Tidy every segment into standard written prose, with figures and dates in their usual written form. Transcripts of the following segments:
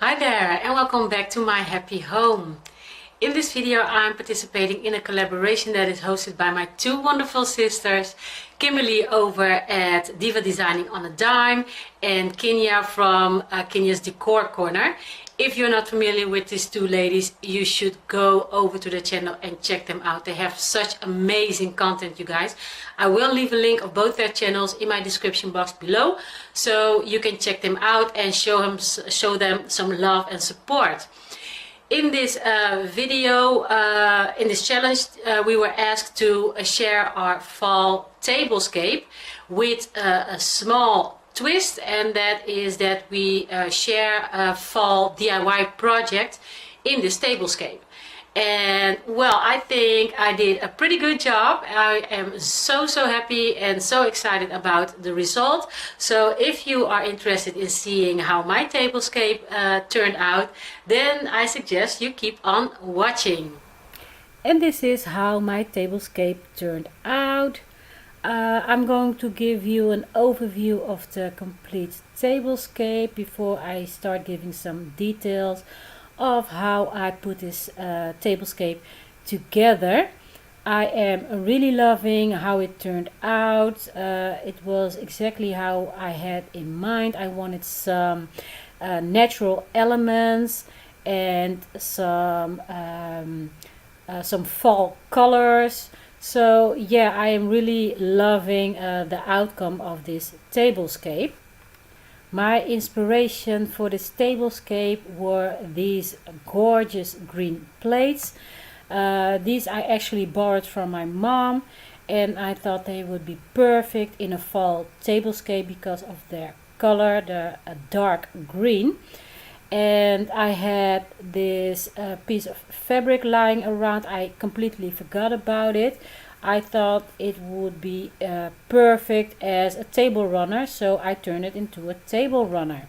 Hi there and welcome back to my happy home. In this video I'm participating in a collaboration that is hosted by my two wonderful sisters, Kimberly over at Diva Designing on a Dime and Kenya from Kenya's Decor Corner. If you're not familiar with these two ladies, you should go over to the channel and check them out. They have such amazing content, you guys. I will leave a link of both their channels in my description box below, so you can check them out and show them some love and support. In this video, in this challenge, we were asked to share our fall tablescape with a small twist, and that is that we share a fall DIY project in this tablescape. And well, I think I did a pretty good job. I am so happy and so excited about the result. So if you are interested in seeing how my tablescape turned out, then I suggest you keep on watching. And this is how my tablescape turned out. I'm going to give you an overview of the complete tablescape before I start giving some details of how I put this tablescape together. I am really loving how it turned out. It was exactly how I had in mind. I wanted some natural elements and some fall colors. So yeah, I am really loving the outcome of this tablescape. My inspiration for this tablescape were these gorgeous green plates. These I actually borrowed from my mom, and I thought they would be perfect in a fall tablescape because of their color, the dark green. And I had this piece of fabric lying around. I completely forgot about it. I thought it would be perfect as a table runner, so I turned it into a table runner.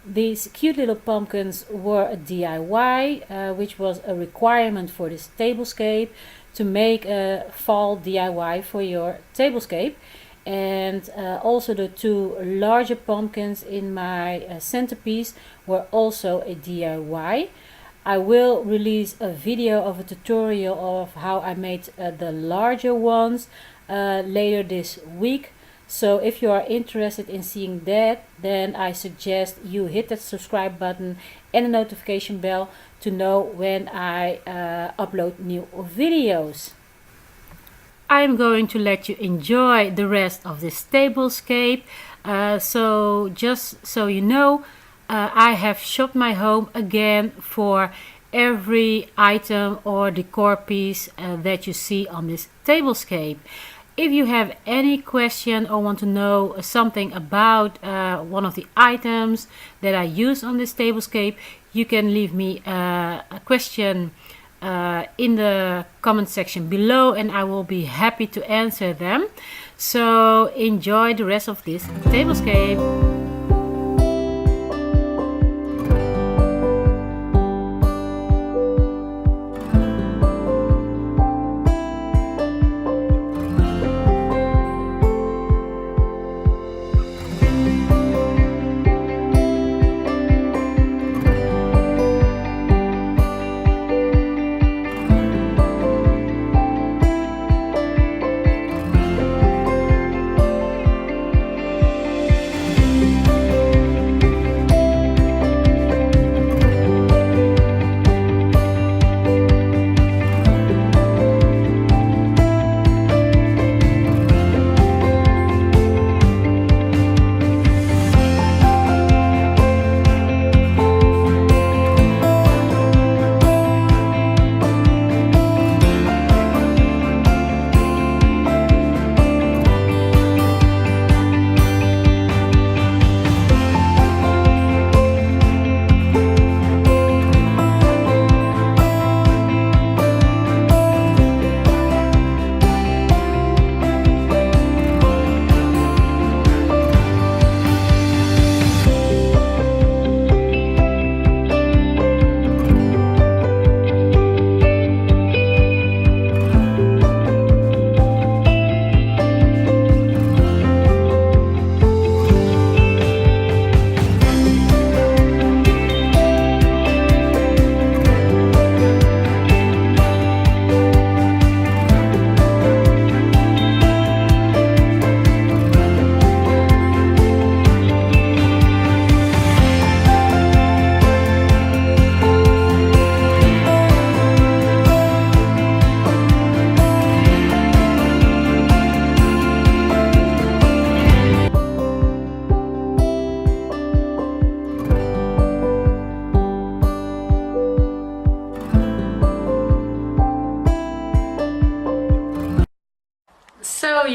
These cute little pumpkins were a DIY, which was a requirement for this tablescape, to make a fall DIY for your tablescape. And also the two larger pumpkins in my centerpiece were also a DIY. I will release a video of a tutorial of how I made the larger ones later this week. So if you are interested in seeing that, then I suggest you hit that subscribe button and the notification bell to know when I upload new videos. I'm going to let you enjoy the rest of this tablescape. So just so you know, I have shopped my home again for every item or decor piece that you see on this tablescape. If you have any question or want to know something about one of the items that I use on this tablescape, you can leave me a question in the comment section below, and I will be happy to answer them. So enjoy the rest of this tablescape.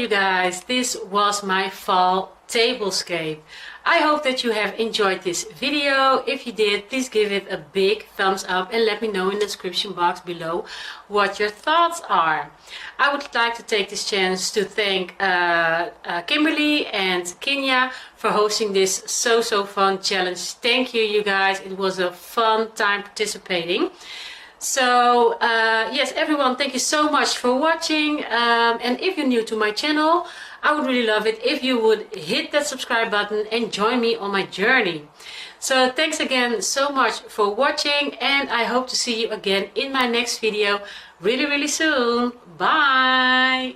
you guys, this was my fall tablescape. I hope that you have enjoyed this video. If you did, please give it a big thumbs up and let me know in the description box below what your thoughts are. I would like to take this chance to thank Kimberly and Kenya for hosting this so fun challenge. Thank you, you guys. It was a fun time participating. So yes, everyone, thank you so much for watching, and if you're new to my channel, I would really love it if you would hit that subscribe button and join me on my journey. So thanks again so much for watching, and I hope to see you again in my next video really soon. Bye!